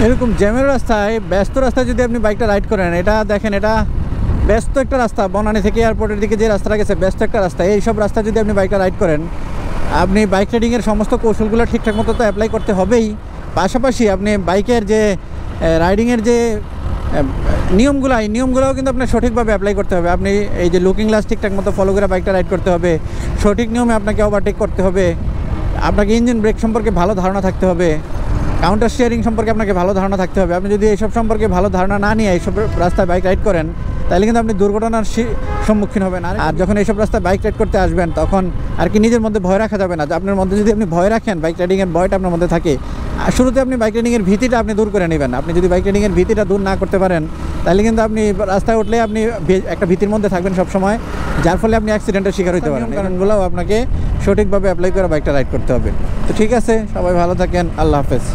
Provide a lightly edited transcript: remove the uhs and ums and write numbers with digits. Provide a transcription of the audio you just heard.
এরকম জ্যামের রাস্তায়, ব্যস্ত রাস্তায় যদি আপনি বাইকটা রাইড করেন, এটা দেখেন, এটা ব্যস্ত একটা রাস্তা, বনানী থেকে এয়ারপোর্টের দিকে যে রাস্তাটা গেছে ব্যস্ত একটা রাস্তা, এইসব রাস্তা যদি আপনি বাইকটা রাইড করেন, আপনি বাইক রাইডিংয়ের সমস্ত কৌশলগুলো ঠিকঠাক মতো তো অ্যাপ্লাই করতে হবেই। পাশাপাশি আপনি বাইকের যে রাইডিংয়ের যে নিয়মগুলো, এই নিয়মগুলোও কিন্তু আপনার সঠিকভাবে অ্যাপ্লাই করতে হবে। আপনি এই যে লুকিং গ্লাস ঠিকঠাক মতো ফলো করে বাইকটা রাইড করতে হবে, সঠিক নিয়মে আপনাকে ওভারটেক করতে হবে, আপনাকে ইঞ্জিন ব্রেক সম্পর্কে ভালো ধারণা থাকতে হবে, কাউন্টার স্টিয়ারিং সম্পর্কে আপনাকে ভালো ধারণা থাকতে হবে। আপনি যদি এইসব সম্পর্কে ভালো ধারণা না নিয়ে এইসব রাস্তায় বাইক রাইড করেন, তাহলে কিন্তু আপনি দুর্ঘটনার সম্মুখীন হবেন। আর যখন এইসব রাস্তায় বাইক রাইড করতে আসবেন, তখন আর কি নিজের মধ্যে ভয় রাখা যাবে না। আপনার মধ্যে যদি আপনি ভয় রাখেন, বাইক রাইডিংয়ের ভয়টা আপনার মধ্যে থাকে, শুরুতে আপনি বাইক রাইডিংয়ের ভীতিটা আপনি দূর করে নেবেন। আপনি যদি বাইক রাইডিংয়ের ভীতিটা দূর না করতে পারেন, তাহলে কিন্তু আপনি রাস্তায় উঠলে আপনি একটা ভীতির মধ্যে থাকবেন সবসময়, যার ফলে আপনি অ্যাক্সিডেন্টের শিকার হতে পারেন। কারণগুলোও আপনাকে সঠিকভাবে অ্যাপ্লাই করে বাইকটা রাইড করতে হবে। তো ঠিক আছে, সবাই ভালো থাকেন, আল্লাহ হাফেজ।